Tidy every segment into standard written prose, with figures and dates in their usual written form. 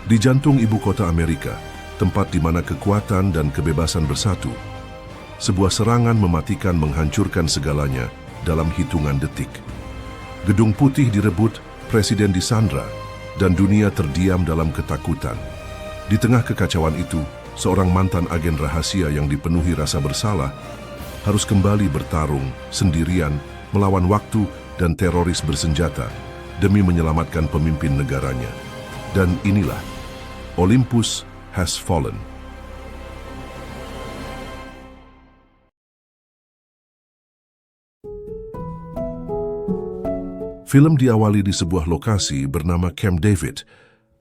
Di jantung ibu kota Amerika, tempat di mana kekuatan dan kebebasan bersatu, sebuah serangan mematikan menghancurkan segalanya dalam hitungan detik. Gedung Putih direbut, presiden disandra, dan dunia terdiam dalam ketakutan. Di tengah kekacauan itu, seorang mantan agen rahasia yang dipenuhi rasa bersalah harus kembali bertarung sendirian melawan waktu dan teroris bersenjata demi menyelamatkan pemimpin negaranya. Dan inilah, Olympus Has Fallen. Film diawali di sebuah lokasi bernama Camp David,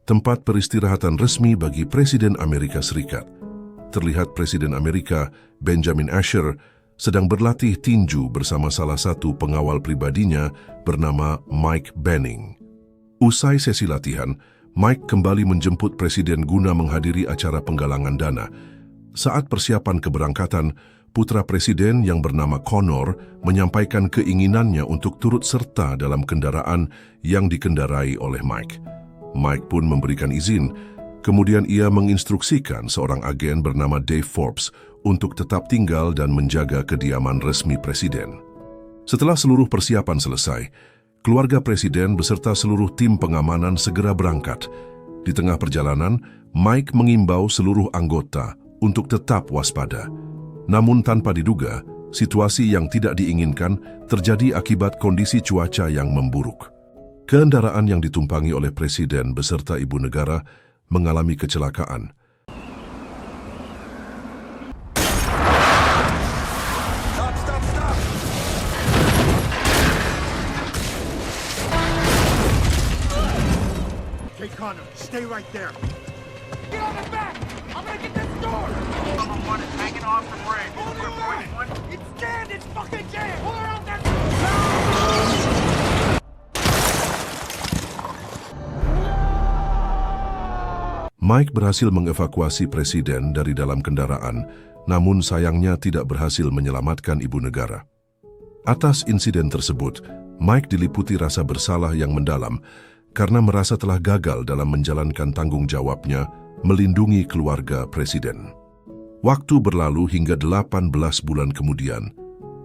tempat peristirahatan resmi bagi Presiden Amerika Serikat. Terlihat Presiden Amerika, Benjamin Asher, sedang berlatih tinju bersama salah satu pengawal pribadinya bernama Mike Banning. Usai sesi latihan, Mike kembali menjemput Presiden guna menghadiri acara penggalangan dana. Saat persiapan keberangkatan, putra Presiden yang bernama Connor menyampaikan keinginannya untuk turut serta dalam kendaraan yang dikendarai oleh Mike. Mike pun memberikan izin. Kemudian ia menginstruksikan seorang agen bernama Dave Forbes untuk tetap tinggal dan menjaga kediaman resmi Presiden. Setelah seluruh persiapan selesai, keluarga Presiden beserta seluruh tim pengamanan segera berangkat. Di tengah perjalanan, Mike mengimbau seluruh anggota untuk tetap waspada. Namun tanpa diduga, situasi yang tidak diinginkan terjadi akibat kondisi cuaca yang memburuk. Kendaraan yang ditumpangi oleh Presiden beserta ibu negara mengalami kecelakaan. Connor, stay right there. Get on the back! I'm gonna get this door! Number one is hanging off the bridge. Hold your point. It's jammed! It's fucking jammed! Pull her out that... Mike berhasil mengevakuasi Presiden dari dalam kendaraan, namun sayangnya tidak berhasil menyelamatkan ibu negara. Atas insiden tersebut, Mike diliputi rasa bersalah yang mendalam karena merasa telah gagal dalam menjalankan tanggung jawabnya melindungi keluarga Presiden. Waktu berlalu hingga 18 bulan kemudian.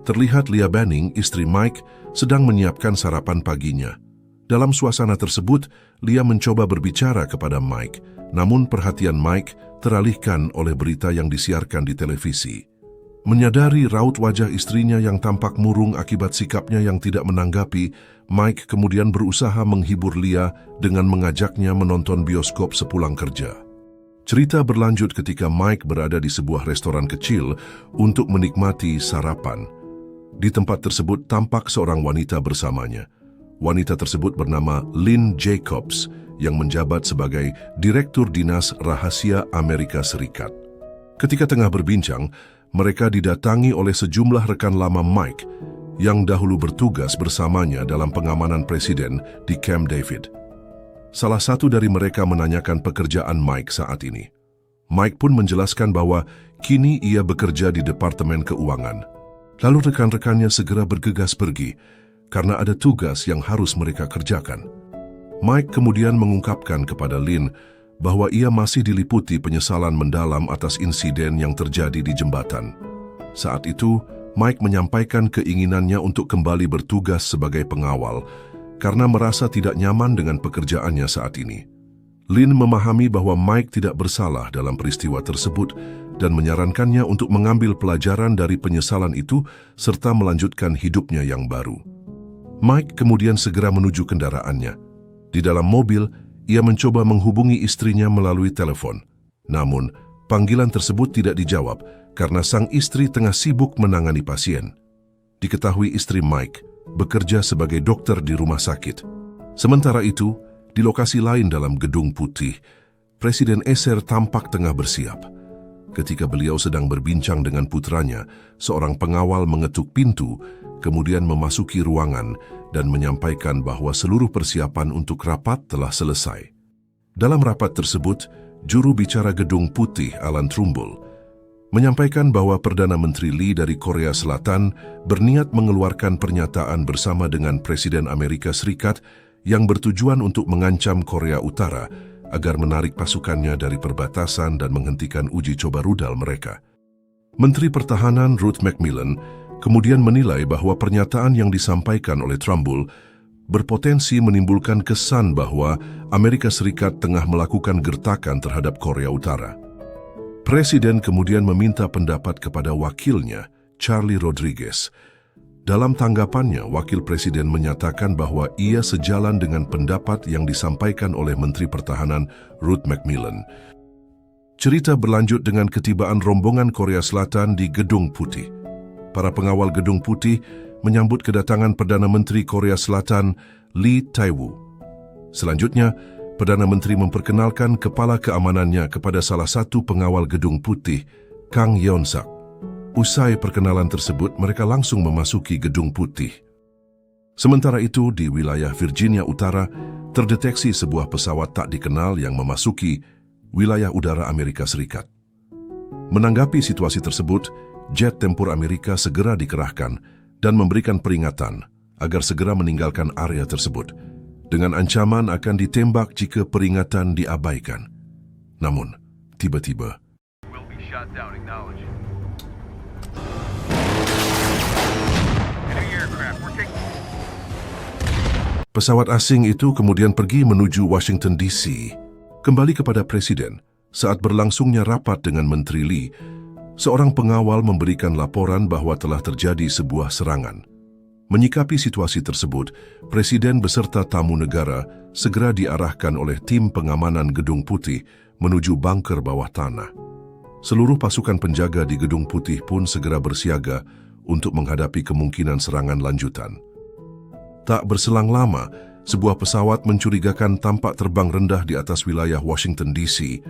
Terlihat Leah Banning, istri Mike, sedang menyiapkan sarapan paginya. Dalam suasana tersebut, Leah mencoba berbicara kepada Mike, namun perhatian Mike teralihkan oleh berita yang disiarkan di televisi. Menyadari raut wajah istrinya yang tampak murung akibat sikapnya yang tidak menanggapi, Mike kemudian berusaha menghibur Leah dengan mengajaknya menonton bioskop sepulang kerja. Cerita berlanjut ketika Mike berada di sebuah restoran kecil untuk menikmati sarapan. Di tempat tersebut tampak seorang wanita bersamanya. Wanita tersebut bernama Lynn Jacobs yang menjabat sebagai Direktur Dinas Rahasia Amerika Serikat. Ketika tengah berbincang, mereka didatangi oleh sejumlah rekan lama Mike yang dahulu bertugas bersamanya dalam pengamanan Presiden di Camp David. Salah satu dari mereka menanyakan pekerjaan Mike saat ini. Mike pun menjelaskan bahwa kini ia bekerja di Departemen Keuangan. Lalu rekan-rekannya segera bergegas pergi karena ada tugas yang harus mereka kerjakan. Mike kemudian mengungkapkan kepada Lynn bahwa ia masih diliputi penyesalan mendalam atas insiden yang terjadi di jembatan. Saat itu, Mike menyampaikan keinginannya untuk kembali bertugas sebagai pengawal karena merasa tidak nyaman dengan pekerjaannya saat ini. Lynn memahami bahwa Mike tidak bersalah dalam peristiwa tersebut dan menyarankannya untuk mengambil pelajaran dari penyesalan itu serta melanjutkan hidupnya yang baru. Mike kemudian segera menuju kendaraannya. Di dalam mobil, ia mencoba menghubungi istrinya melalui telepon. Namun, panggilan tersebut tidak dijawab karena sang istri tengah sibuk menangani pasien. Diketahui istri Mike bekerja sebagai dokter di rumah sakit. Sementara itu, di lokasi lain dalam Gedung Putih, Presiden Asher tampak tengah bersiap. Ketika beliau sedang berbincang dengan putranya, seorang pengawal mengetuk pintu, kemudian memasuki ruangan dan menyampaikan bahwa seluruh persiapan untuk rapat telah selesai. Dalam rapat tersebut, juru bicara Gedung Putih, Alan Trumbull, menyampaikan bahwa Perdana Menteri Lee dari Korea Selatan berniat mengeluarkan pernyataan bersama dengan Presiden Amerika Serikat yang bertujuan untuk mengancam Korea Utara agar menarik pasukannya dari perbatasan dan menghentikan uji coba rudal mereka. Menteri Pertahanan Ruth Macmillan kemudian menilai bahwa pernyataan yang disampaikan oleh Trumbull berpotensi menimbulkan kesan bahwa Amerika Serikat tengah melakukan gertakan terhadap Korea Utara. Presiden kemudian meminta pendapat kepada wakilnya, Charlie Rodriguez. Dalam tanggapannya, Wakil Presiden menyatakan bahwa ia sejalan dengan pendapat yang disampaikan oleh Menteri Pertahanan Ruth Macmillan. Cerita berlanjut dengan ketibaan rombongan Korea Selatan di Gedung Putih. Para pengawal Gedung Putih menyambut kedatangan Perdana Menteri Korea Selatan Lee Tae-woo. Selanjutnya, Perdana Menteri memperkenalkan kepala keamanannya kepada salah satu pengawal Gedung Putih, Kang Yeon-sak. Usai perkenalan tersebut, mereka langsung memasuki Gedung Putih. Sementara itu, di wilayah Virginia Utara, terdeteksi sebuah pesawat tak dikenal yang memasuki wilayah udara Amerika Serikat. Menanggapi situasi tersebut, jet tempur Amerika segera dikerahkan dan memberikan peringatan agar segera meninggalkan area tersebut, dengan ancaman akan ditembak jika peringatan diabaikan. Namun, tiba-tiba, pesawat asing itu kemudian pergi menuju Washington DC. Kembali kepada Presiden, saat berlangsungnya rapat dengan Menteri Lee, seorang pengawal memberikan laporan bahwa telah terjadi sebuah serangan. Menyikapi situasi tersebut, Presiden beserta tamu negara segera diarahkan oleh tim pengamanan Gedung Putih menuju bunker bawah tanah. Seluruh pasukan penjaga di Gedung Putih pun segera bersiaga untuk menghadapi kemungkinan serangan lanjutan. Tak berselang lama, sebuah pesawat mencurigakan tampak terbang rendah di atas wilayah Washington DC.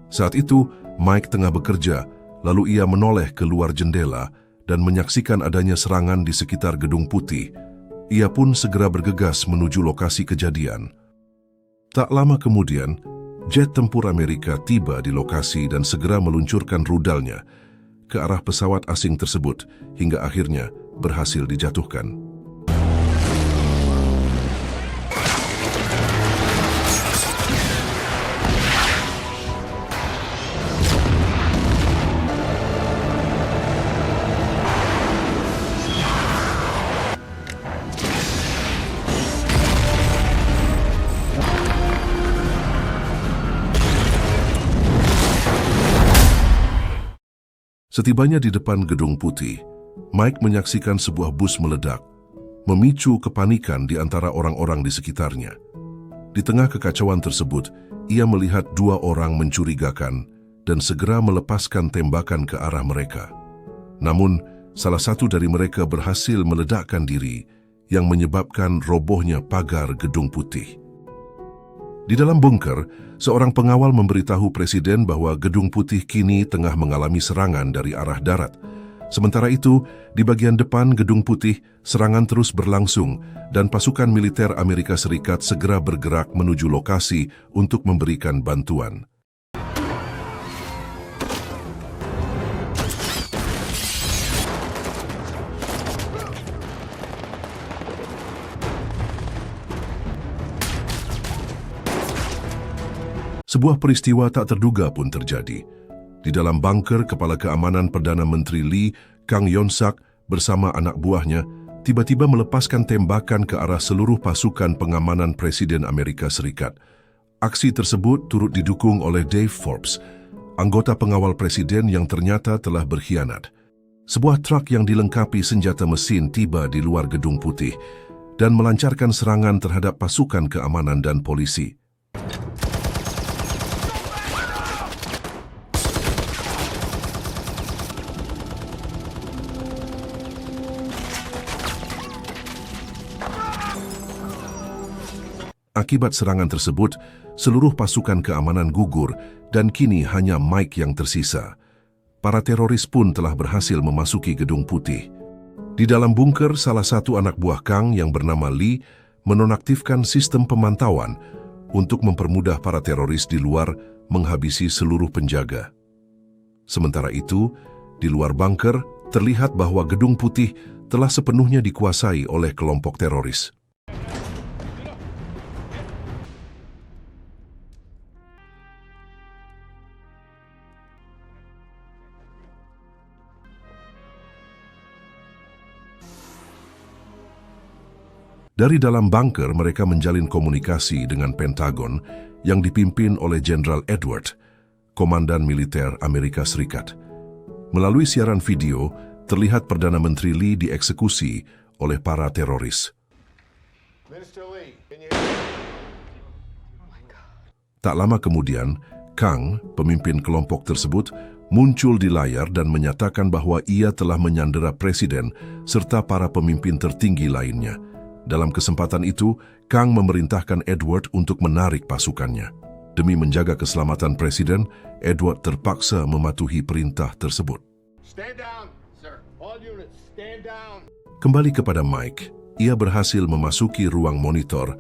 Saat itu, Mike tengah bekerja, lalu ia menoleh keluar jendela dan menyaksikan adanya serangan di sekitar Gedung Putih. Ia pun segera bergegas menuju lokasi kejadian. Tak lama kemudian, jet tempur Amerika tiba di lokasi dan segera meluncurkan rudalnya ke arah pesawat asing tersebut hingga akhirnya berhasil dijatuhkan. Setibanya di depan Gedung Putih, Mike menyaksikan sebuah bus meledak, memicu kepanikan di antara orang-orang di sekitarnya. Di tengah kekacauan tersebut, ia melihat dua orang mencurigakan dan segera melepaskan tembakan ke arah mereka. Namun, salah satu dari mereka berhasil meledakkan diri yang menyebabkan robohnya pagar Gedung Putih. Di dalam bunker, seorang pengawal memberitahu Presiden bahwa Gedung Putih kini tengah mengalami serangan dari arah darat. Sementara itu, di bagian depan Gedung Putih, serangan terus berlangsung dan pasukan militer Amerika Serikat segera bergerak menuju lokasi untuk memberikan bantuan. Sebuah peristiwa tak terduga pun terjadi. Di dalam bunker, Kepala Keamanan Perdana Menteri Lee, Kang Yeon-sak, bersama anak buahnya, tiba-tiba melepaskan tembakan ke arah seluruh pasukan pengamanan Presiden Amerika Serikat. Aksi tersebut turut didukung oleh Dave Forbes, anggota pengawal Presiden yang ternyata telah berkhianat. Sebuah truk yang dilengkapi senjata mesin tiba di luar Gedung Putih dan melancarkan serangan terhadap pasukan keamanan dan polisi. Akibat serangan tersebut, seluruh pasukan keamanan gugur dan kini hanya Mike yang tersisa. Para teroris pun telah berhasil memasuki Gedung Putih. Di dalam bunker, salah satu anak buah Kang yang bernama Lee menonaktifkan sistem pemantauan untuk mempermudah para teroris di luar menghabisi seluruh penjaga. Sementara itu, di luar bunker, terlihat bahwa Gedung Putih telah sepenuhnya dikuasai oleh kelompok teroris. Dari dalam bunker, mereka menjalin komunikasi dengan Pentagon yang dipimpin oleh Jenderal Edward, Komandan Militer Amerika Serikat. Melalui siaran video, terlihat Perdana Menteri Lee dieksekusi oleh para teroris. Tak lama kemudian, Kang, pemimpin kelompok tersebut, muncul di layar dan menyatakan bahwa ia telah menyandera presiden serta para pemimpin tertinggi lainnya. Dalam kesempatan itu, Kang memerintahkan Edward untuk menarik pasukannya. Demi menjaga keselamatan presiden, Edward terpaksa mematuhi perintah tersebut. Stand down, sir. All units, stand down. Kembali kepada Mike, ia berhasil memasuki ruang monitor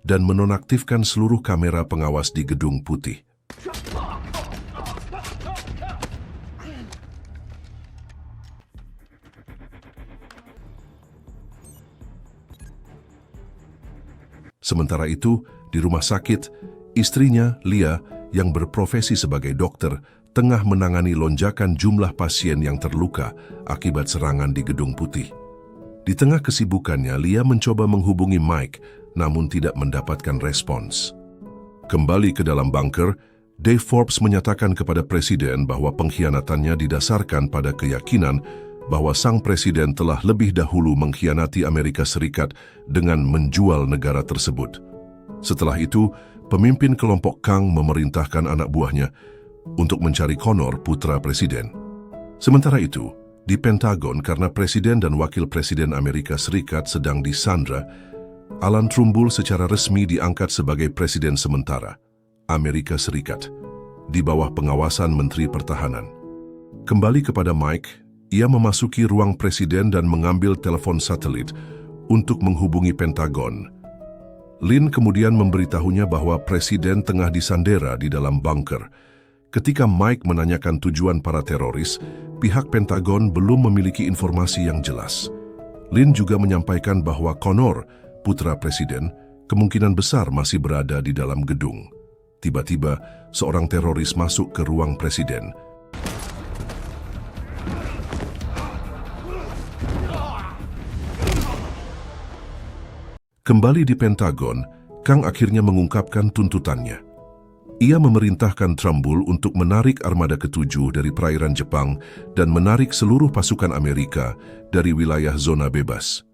dan menonaktifkan seluruh kamera pengawas di Gedung Putih. Sementara itu, di rumah sakit, istrinya, Lia, yang berprofesi sebagai dokter, tengah menangani lonjakan jumlah pasien yang terluka akibat serangan di Gedung Putih. Di tengah kesibukannya, Lia mencoba menghubungi Mike, namun tidak mendapatkan respons. Kembali ke dalam bunker, Dave Forbes menyatakan kepada presiden bahwa pengkhianatannya didasarkan pada keyakinan bahwa sang presiden telah lebih dahulu mengkhianati Amerika Serikat dengan menjual negara tersebut. Setelah itu, pemimpin kelompok Kang memerintahkan anak buahnya untuk mencari Connor, putra presiden. Sementara itu, di Pentagon, karena presiden dan wakil presiden Amerika Serikat sedang disandra, Alan Trumbull secara resmi diangkat sebagai presiden sementara Amerika Serikat di bawah pengawasan Menteri Pertahanan. Kembali kepada Mike, ia memasuki ruang presiden dan mengambil telepon satelit untuk menghubungi Pentagon. Lin kemudian memberitahunya bahwa presiden tengah disandera di dalam bunker. Ketika Mike menanyakan tujuan para teroris, pihak Pentagon belum memiliki informasi yang jelas. Lin juga menyampaikan bahwa Connor, putra presiden, kemungkinan besar masih berada di dalam gedung. Tiba-tiba, seorang teroris masuk ke ruang presiden. Kembali di Pentagon, Kang akhirnya mengungkapkan tuntutannya. Ia memerintahkan Trumbull untuk menarik armada ke-7 dari perairan Jepang dan menarik seluruh pasukan Amerika dari wilayah zona bebas.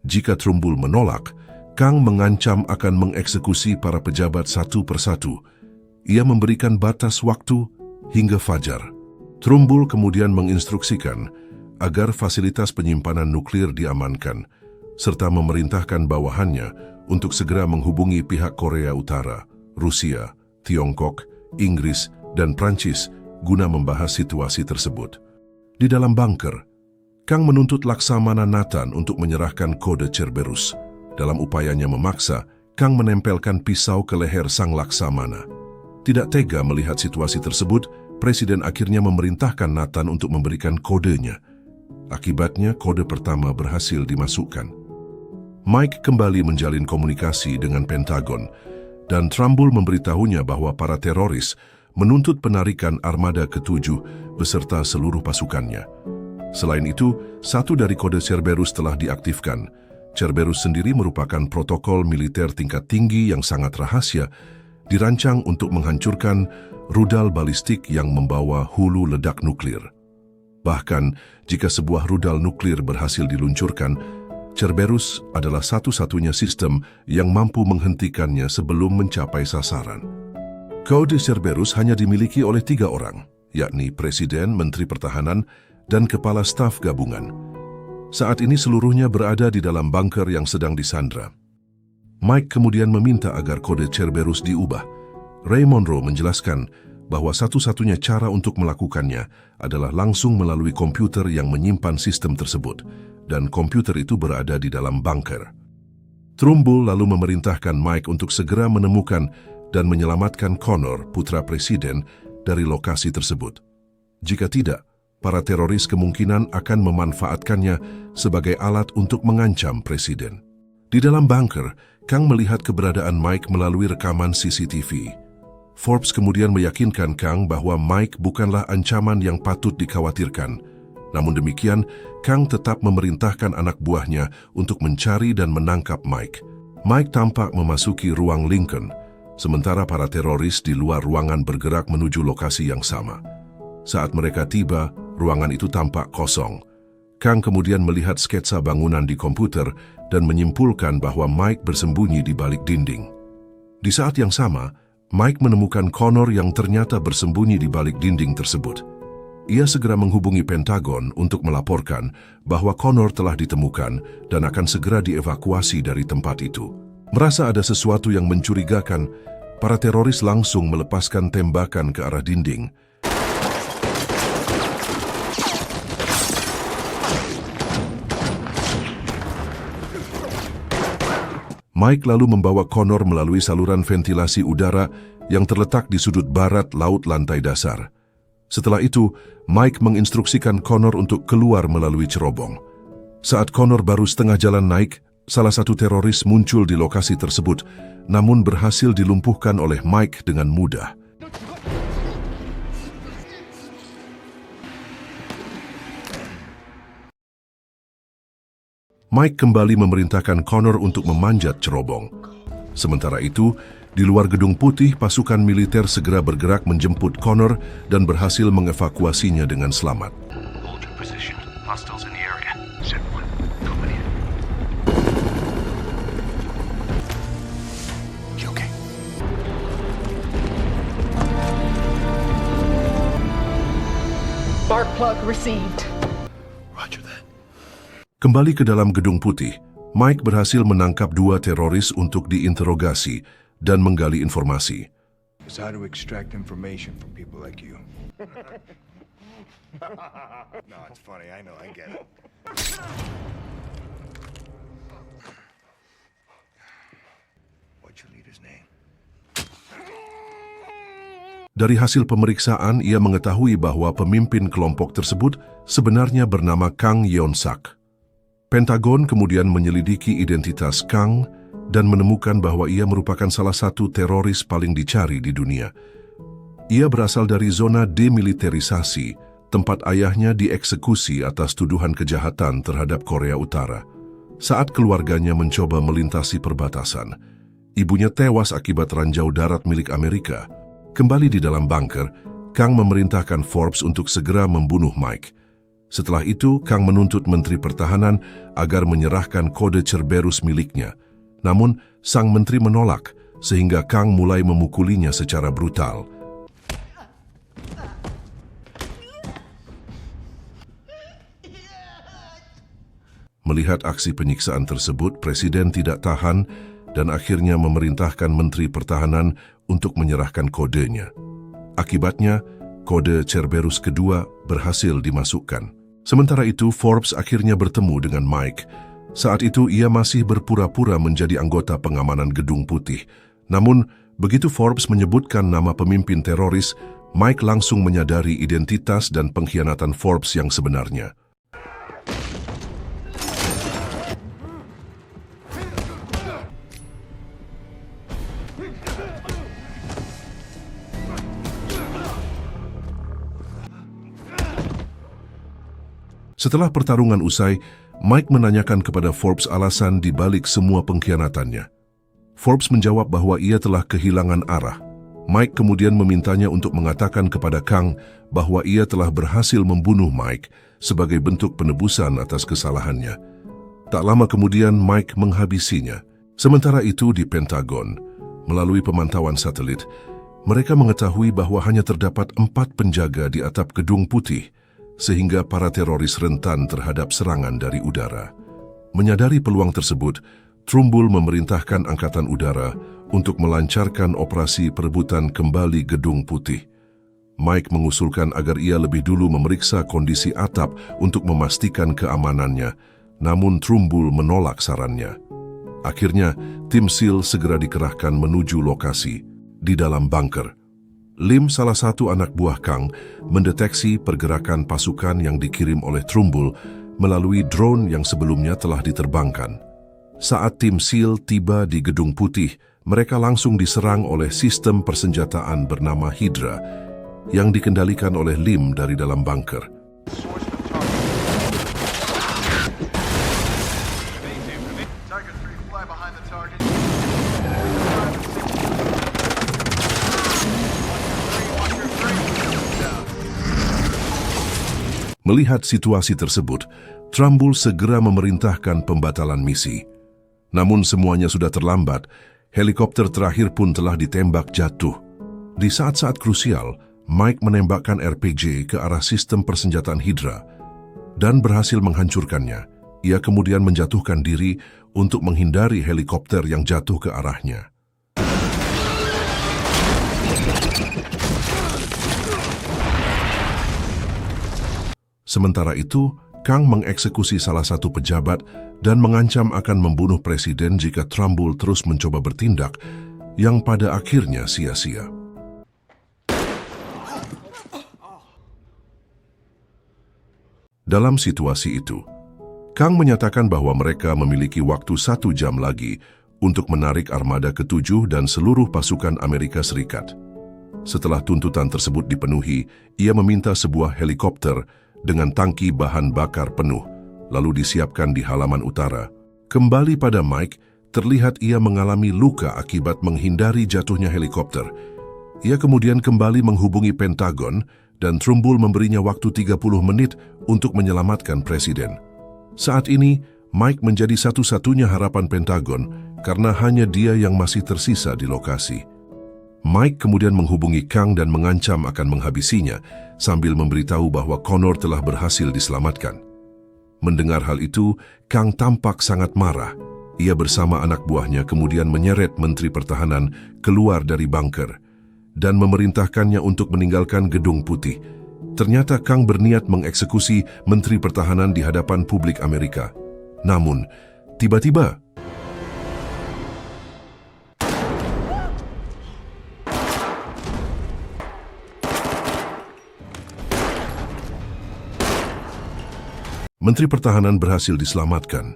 Jika Trumbull menolak, Kang mengancam akan mengeksekusi para pejabat satu persatu. Ia memberikan batas waktu hingga fajar. Trumbull kemudian menginstruksikan agar fasilitas penyimpanan nuklir diamankan, serta memerintahkan bawahannya untuk segera menghubungi pihak Korea Utara, Rusia, Tiongkok, Inggris, dan Prancis guna membahas situasi tersebut. Di dalam bunker, Kang menuntut Laksamana Nathan untuk menyerahkan kode Cerberus. Dalam upayanya memaksa, Kang menempelkan pisau ke leher sang Laksamana. Tidak tega melihat situasi tersebut, Presiden akhirnya memerintahkan Nathan untuk memberikan kodenya. Akibatnya, kode pertama berhasil dimasukkan. Mike kembali menjalin komunikasi dengan Pentagon, dan Trumbull memberitahunya bahwa para teroris menuntut penarikan armada ke-7 beserta seluruh pasukannya. Selain itu, satu dari kode Cerberus telah diaktifkan. Cerberus sendiri merupakan protokol militer tingkat tinggi yang sangat rahasia, dirancang untuk menghancurkan rudal balistik yang membawa hulu ledak nuklir. Bahkan, jika sebuah rudal nuklir berhasil diluncurkan, Cerberus adalah satu-satunya sistem yang mampu menghentikannya sebelum mencapai sasaran. Kode Cerberus hanya dimiliki oleh 3 orang, yakni Presiden, Menteri Pertahanan, dan Kepala Staf Gabungan. Saat ini seluruhnya berada di dalam bunker yang sedang disandra. Mike kemudian meminta agar kode Cerberus diubah. Ray Monroe menjelaskan bahwa satu-satunya cara untuk melakukannya adalah langsung melalui komputer yang menyimpan sistem tersebut, dan komputer itu berada di dalam bunker. Trumbull lalu memerintahkan Mike untuk segera menemukan dan menyelamatkan Connor, putra presiden, dari lokasi tersebut. Jika tidak, para teroris kemungkinan akan memanfaatkannya sebagai alat untuk mengancam presiden. Di dalam bunker, Kang melihat keberadaan Mike melalui rekaman CCTV. Forbes kemudian meyakinkan Kang bahwa Mike bukanlah ancaman yang patut dikhawatirkan. Namun demikian, Kang tetap memerintahkan anak buahnya untuk mencari dan menangkap Mike. Mike tampak memasuki ruang Lincoln, sementara para teroris di luar ruangan bergerak menuju lokasi yang sama. Saat mereka tiba, ruangan itu tampak kosong. Kang kemudian melihat sketsa bangunan di komputer dan menyimpulkan bahwa Mike bersembunyi di balik dinding. Di saat yang sama, Mike menemukan Connor yang ternyata bersembunyi di balik dinding tersebut. Ia segera menghubungi Pentagon untuk melaporkan bahwa Connor telah ditemukan dan akan segera dievakuasi dari tempat itu. Merasa ada sesuatu yang mencurigakan, para teroris langsung melepaskan tembakan ke arah dinding. Mike lalu membawa Connor melalui saluran ventilasi udara yang terletak di sudut barat laut lantai dasar. Setelah itu, Mike menginstruksikan Connor untuk keluar melalui cerobong. Saat Connor baru setengah jalan naik, salah satu teroris muncul di lokasi tersebut, namun berhasil dilumpuhkan oleh Mike dengan mudah. Mike kembali memerintahkan Connor untuk memanjat cerobong. Sementara itu, di luar Gedung Putih, pasukan militer segera bergerak menjemput Connor dan berhasil mengevakuasinya dengan selamat. Hold your position. Hostiles in the area. Set one. Company. You okay? Spark plug received. Roger that. Kembali ke dalam Gedung Putih, Mike berhasil menangkap 2 teroris untuk diinterogasi dan menggali informasi. Is how to extract information from people like you. No, it's funny. I know. I get it. What's your leader's name? Dari hasil pemeriksaan, ia mengetahui bahwa pemimpin kelompok tersebut sebenarnya bernama Kang Yeon-sak. Pentagon kemudian menyelidiki identitas Kang dan menemukan bahwa ia merupakan salah satu teroris paling dicari di dunia. Ia berasal dari zona demiliterisasi, tempat ayahnya dieksekusi atas tuduhan kejahatan terhadap Korea Utara. Saat keluarganya mencoba melintasi perbatasan, ibunya tewas akibat ranjau darat milik Amerika. Kembali di dalam bunker, Kang memerintahkan Forbes untuk segera membunuh Mike. Setelah itu, Kang menuntut Menteri Pertahanan agar menyerahkan kode Cerberus miliknya. Namun, sang menteri menolak, sehingga Kang mulai memukulinya secara brutal. Melihat aksi penyiksaan tersebut, Presiden tidak tahan dan akhirnya memerintahkan Menteri Pertahanan untuk menyerahkan kodenya. Akibatnya, kode Cerberus kedua berhasil dimasukkan. Sementara itu, Forbes akhirnya bertemu dengan Mike. Saat itu, ia masih berpura-pura menjadi anggota pengamanan Gedung Putih. Namun, begitu Forbes menyebutkan nama pemimpin teroris, Mike langsung menyadari identitas dan pengkhianatan Forbes yang sebenarnya. Setelah pertarungan usai, Mike menanyakan kepada Forbes alasan di balik semua pengkhianatannya. Forbes menjawab bahwa ia telah kehilangan arah. Mike kemudian memintanya untuk mengatakan kepada Kang bahwa ia telah berhasil membunuh Mike sebagai bentuk penebusan atas kesalahannya. Tak lama kemudian Mike menghabisinya. Sementara itu di Pentagon, melalui pemantauan satelit, mereka mengetahui bahwa hanya terdapat 4 penjaga di atap Gedung Putih, sehingga para teroris rentan terhadap serangan dari udara. Menyadari peluang tersebut, Trumbull memerintahkan Angkatan Udara untuk melancarkan operasi perebutan kembali Gedung Putih. Mike mengusulkan agar ia lebih dulu memeriksa kondisi atap untuk memastikan keamanannya, namun Trumbull menolak sarannya. Akhirnya, tim SEAL segera dikerahkan menuju lokasi. Di dalam bunker, Lim, salah satu anak buah Kang, mendeteksi pergerakan pasukan yang dikirim oleh Trumbull melalui drone yang sebelumnya telah diterbangkan. Saat tim SEAL tiba di Gedung Putih, mereka langsung diserang oleh sistem persenjataan bernama Hydra yang dikendalikan oleh Lim dari dalam bunker. Source of target. Melihat situasi tersebut, Trumbull segera memerintahkan pembatalan misi. Namun semuanya sudah terlambat, helikopter terakhir pun telah ditembak jatuh. Di saat-saat krusial, Mike menembakkan RPG ke arah sistem persenjataan Hydra dan berhasil menghancurkannya. Ia kemudian menjatuhkan diri untuk menghindari helikopter yang jatuh ke arahnya. Sementara itu, Kang mengeksekusi salah satu pejabat dan mengancam akan membunuh presiden jika Trumbull terus mencoba bertindak, yang pada akhirnya sia-sia. Dalam situasi itu, Kang menyatakan bahwa mereka memiliki waktu 1 jam lagi untuk menarik armada ke-7 dan seluruh pasukan Amerika Serikat. Setelah tuntutan tersebut dipenuhi, ia meminta sebuah helikopter dengan tangki bahan bakar penuh, lalu disiapkan di halaman utara. Kembali pada Mike, terlihat ia mengalami luka akibat menghindari jatuhnya helikopter. Ia kemudian kembali menghubungi Pentagon dan Trumbull memberinya waktu 30 menit untuk menyelamatkan presiden. Saat ini, Mike menjadi satu-satunya harapan Pentagon karena hanya dia yang masih tersisa di lokasi. Mike kemudian menghubungi Kang dan mengancam akan menghabisinya sambil memberitahu bahwa Connor telah berhasil diselamatkan. Mendengar hal itu, Kang tampak sangat marah. Ia bersama anak buahnya kemudian menyeret Menteri Pertahanan keluar dari bunker dan memerintahkannya untuk meninggalkan Gedung Putih. Ternyata Kang berniat mengeksekusi Menteri Pertahanan di hadapan publik Amerika. Namun, tiba-tiba Menteri Pertahanan berhasil diselamatkan.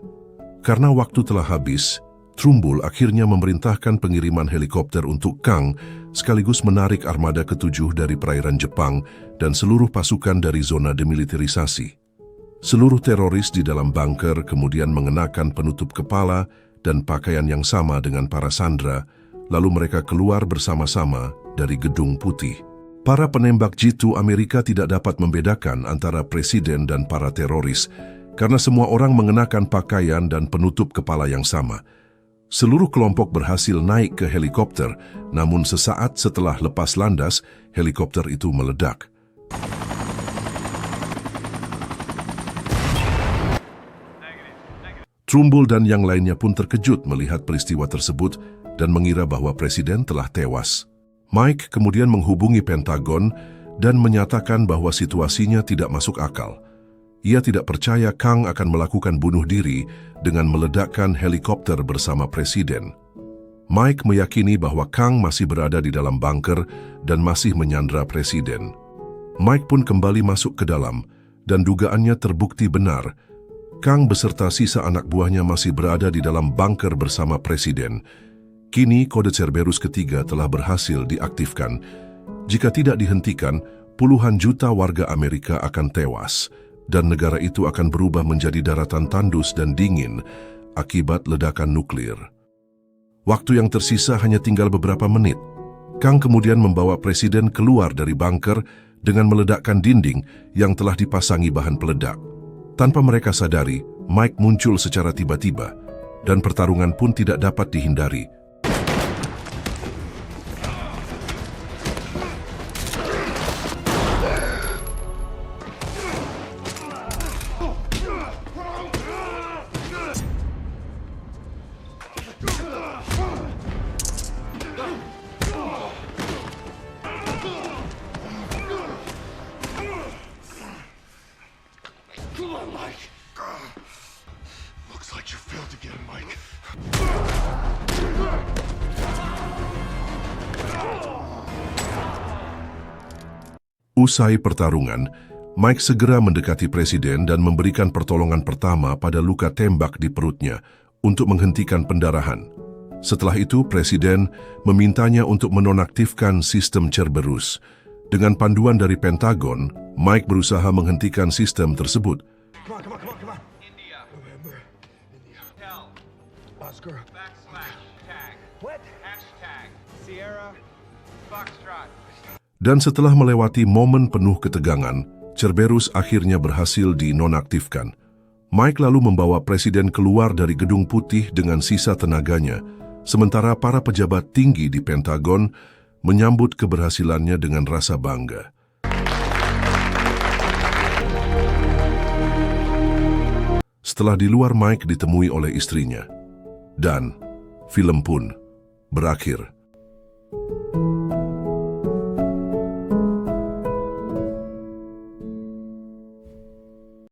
Karena waktu telah habis, Trumbull akhirnya memerintahkan pengiriman helikopter untuk Kang sekaligus menarik armada ke-7 dari perairan Jepang dan seluruh pasukan dari zona demilitarisasi. Seluruh teroris di dalam bunker kemudian mengenakan penutup kepala dan pakaian yang sama dengan para sandera, lalu mereka keluar bersama-sama dari Gedung Putih. Para penembak jitu Amerika tidak dapat membedakan antara presiden dan para teroris karena semua orang mengenakan pakaian dan penutup kepala yang sama. Seluruh kelompok berhasil naik ke helikopter, namun sesaat setelah lepas landas, helikopter itu meledak. Trumbull dan yang lainnya pun terkejut melihat peristiwa tersebut dan mengira bahwa presiden telah tewas. Mike kemudian menghubungi Pentagon dan menyatakan bahwa situasinya tidak masuk akal. Ia tidak percaya Kang akan melakukan bunuh diri dengan meledakkan helikopter bersama presiden. Mike meyakini bahwa Kang masih berada di dalam bunker dan masih menyandra presiden. Mike pun kembali masuk ke dalam dan dugaannya terbukti benar. Kang beserta sisa anak buahnya masih berada di dalam bunker bersama presiden. Kini kode Cerberus ketiga telah berhasil diaktifkan. Jika tidak dihentikan, puluhan juta warga Amerika akan tewas dan negara itu akan berubah menjadi daratan tandus dan dingin akibat ledakan nuklir. Waktu yang tersisa hanya tinggal beberapa menit. Kang kemudian membawa presiden keluar dari bunker dengan meledakkan dinding yang telah dipasangi bahan peledak. Tanpa mereka sadari, Mike muncul secara tiba-tiba dan pertarungan pun tidak dapat dihindari. Come on, Mike. Looks like you failed again, Mike. Usai pertarungan, Mike segera mendekati presiden dan memberikan pertolongan pertama pada luka tembak di perutnya untuk menghentikan pendarahan. Setelah itu, presiden memintanya untuk menonaktifkan sistem Cerberus. Dengan panduan dari Pentagon, Mike berusaha menghentikan sistem tersebut. Come on, come on, come on, come on. India. November. India. Tel. Oscar. Backslash. Tag. What? Hashtag. Sierra. Foxtrot. Dan setelah melewati momen penuh ketegangan, Cerberus akhirnya berhasil dinonaktifkan. Mike lalu membawa Presiden keluar dari Gedung Putih dengan sisa tenaganya, sementara para pejabat tinggi di Pentagon menyambut keberhasilannya dengan rasa bangga. Setelah di luar, Mike ditemui oleh istrinya. Dan film pun berakhir.